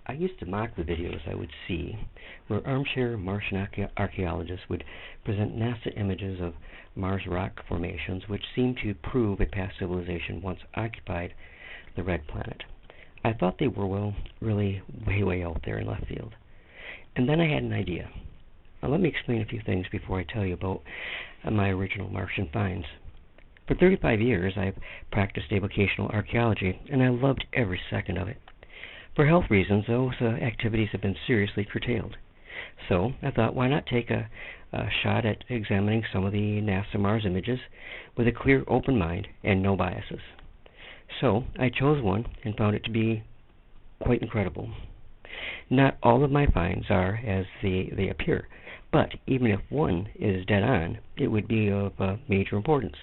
I used to mock the videos I would see where armchair Martian archaeologists would present NASA images of Mars rock formations which seemed to prove a past civilization once occupied the red planet. I thought they were, well, really way out there in left field. And then I had an idea. Now let me explain a few things before I tell you about my original Martian finds. For 35 years, I've practiced avocational archaeology, and I loved every second of it. For health reasons, those activities have been seriously curtailed. So I thought, why not take a shot at examining some of the NASA Mars images with a clear, open mind and no biases. So I chose one and found it to be quite incredible. Not all of my finds are as they appear, but even if one is dead on, it would be of major importance.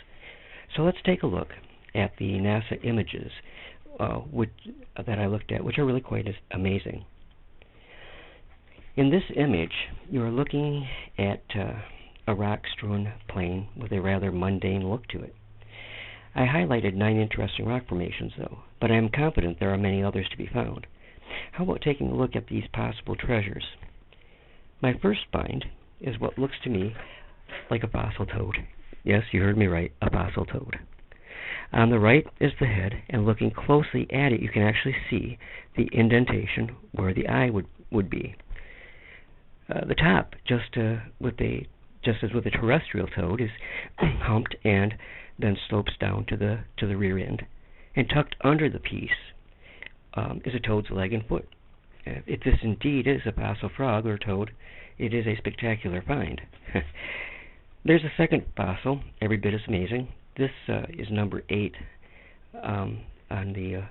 So let's take a look at the NASA images that I looked at, which are really quite amazing. In this image, you are looking at a rock-strewn plain with a rather mundane look to it. I highlighted 9 interesting rock formations, though, but I am confident there are many others to be found. How about taking a look at these possible treasures? My first find is what looks to me like a fossil toad. Yes, you heard me right, a fossil toad. On the right is the head, and looking closely at it, you can actually see the indentation where the eye would be. The top, just as with a terrestrial toad, is humped and then slopes down to the rear end. And tucked under the piece is a toad's leg and foot. If this indeed is a fossil frog or toad, it is a spectacular find. There's a second fossil, every bit as amazing. This is number 8 on the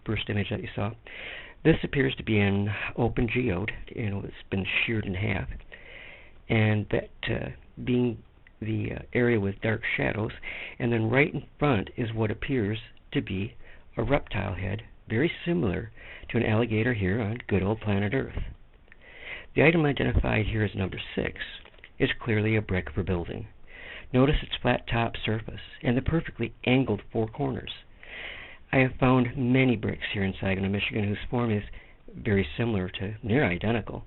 first image that you saw. This appears to be an open geode. It's been sheared in half, and that being the area with dark shadows, and then right in front is what appears to be a reptile head, very similar to an alligator here on good old planet Earth. The item identified here as number 6 is clearly a brick for building. Notice its flat top surface and the perfectly angled 4 corners. I have found many bricks here in Saginaw, Michigan, whose form is very similar to near identical.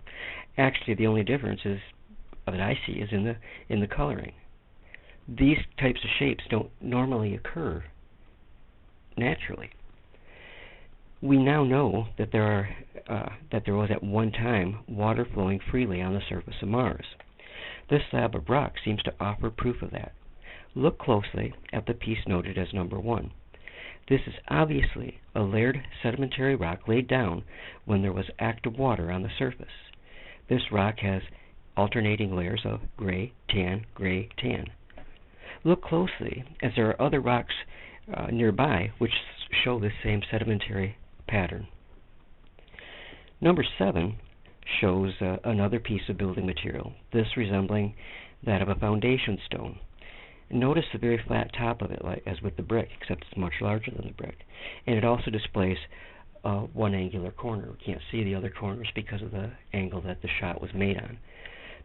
Actually, the only difference is that I see is in the coloring. These types of shapes don't normally occur naturally. We now know that there was at one time water flowing freely on the surface of Mars. This slab of rock seems to offer proof of that. Look closely at the piece noted as number 1. This is obviously a layered sedimentary rock laid down when there was active water on the surface. This rock has alternating layers of gray, tan, gray, tan. Look closely, as there are other rocks nearby which show this same sedimentary pattern. Number 7 shows another piece of building material, this resembling that of a foundation stone. Notice the very flat top of it, as with the brick, except it's much larger than the brick. And it also displays one angular corner. We can't see the other corners because of the angle that the shot was made on.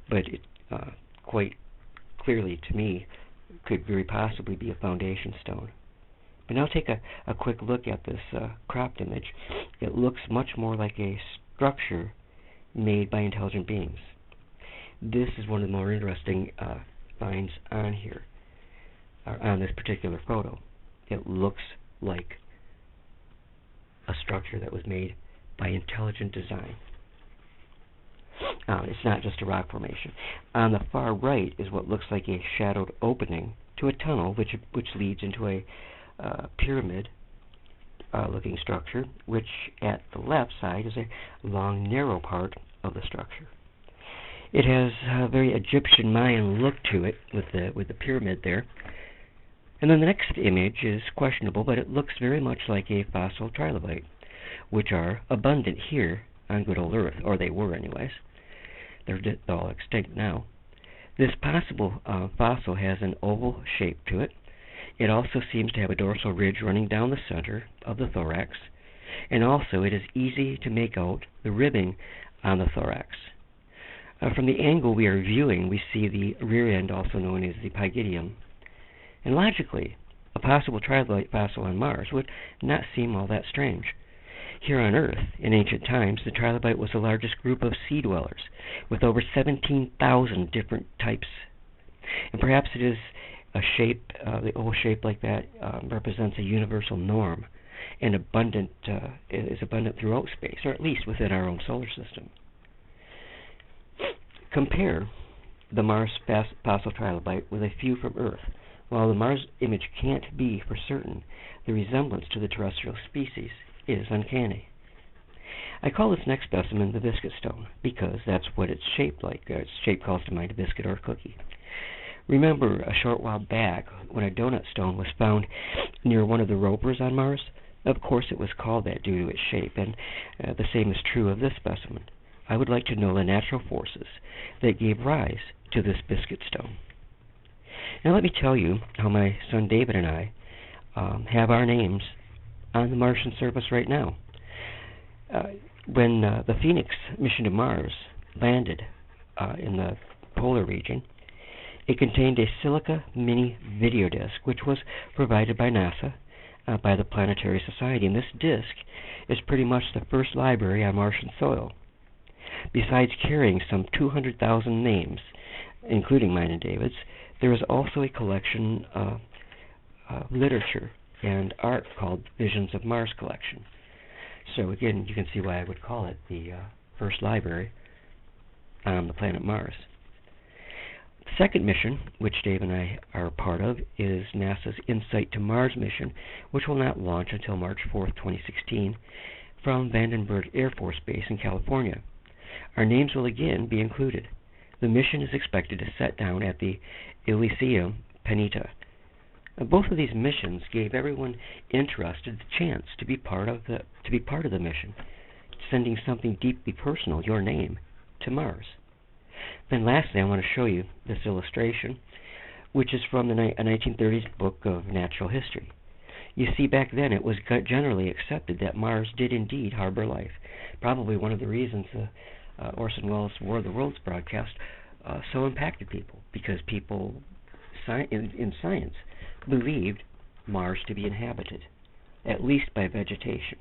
But it quite clearly, to me, could very possibly be a foundation stone. But now take a quick look at this cropped image. It looks much more like a structure made by intelligent beings. This is one of the more interesting finds on here, or on this particular photo. It looks like a structure that was made by intelligent design. It's not just a rock formation. On the far right is what looks like a shadowed opening to a tunnel which leads into a pyramid looking structure, which at the left side is a long, narrow part of the structure. It has a very Egyptian Mayan look to it with the pyramid there. And then the next image is questionable, but it looks very much like a fossil trilobite, which are abundant here on good old Earth, or they were anyways. They're all extinct now. This possible fossil has an oval shape to it. It also seems to have a dorsal ridge running down the center of the thorax, and also it is easy to make out the ribbing on the thorax. From the angle we are viewing, we see the rear end, also known as the pygidium. And logically, a possible trilobite fossil on Mars would not seem all that strange. Here on Earth, in ancient times, the Trilobite was the largest group of sea dwellers, with over 17,000 different types. And perhaps it is a shape, the oval shape like that represents a universal norm and is abundant throughout space, or at least within our own solar system. Compare the Mars fossil trilobite with a few from Earth. While the Mars image can't be for certain, the resemblance to the terrestrial species is uncanny. I call this next specimen the Viscous Stone because that's what it's shaped like. Its shape calls to mind a biscuit or a cookie. Remember a short while back when a donut stone was found near one of the rovers on Mars? Of course it was called that due to its shape, and the same is true of this specimen. I would like to know the natural forces that gave rise to this biscuit stone. Now let me tell you how my son David and I have our names on the Martian surface right now. When the Phoenix mission to Mars landed in the polar region, it contained a silica mini video disc, which was provided by NASA by the Planetary Society. And this disc is pretty much the first library on Martian soil. Besides carrying some 200,000 names, including mine and David's, there is also a collection of literature and art called Visions of Mars Collection. So again, you can see why I would call it the first library on the planet Mars. The second mission, which Dave and I are a part of, is NASA's Insight to Mars mission, which will not launch until March 4th, 2016, from Vandenberg Air Force Base in California. Our names will again be included. The mission is expected to set down at the Elysium Planeta. Both of these missions gave everyone interested the chance to be part of the mission, sending something deeply personal, your name, to Mars. Then lastly, I want to show you this illustration, which is from a 1930s book of natural history. You see, back then it was generally accepted that Mars did indeed harbor life. Probably one of the reasons Orson Welles' War of the Worlds broadcast so impacted people, because people in science believed Mars to be inhabited, at least by vegetation.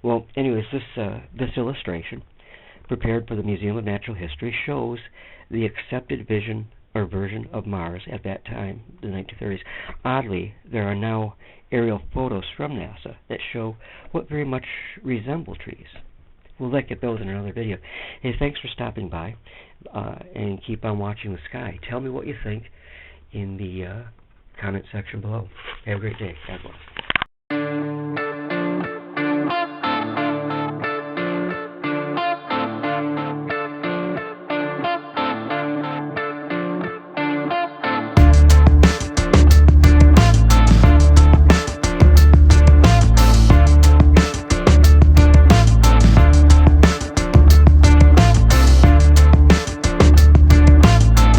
Well, anyways, this illustration, prepared for the Museum of Natural History, shows the accepted vision or version of Mars at that time, the 1930s. Oddly, there are now aerial photos from NASA that show what very much resemble trees. We'll look at those in another video. Hey, thanks for stopping by, and keep on watching the sky. Tell me what you think in the comment section below. Have a great day. God bless.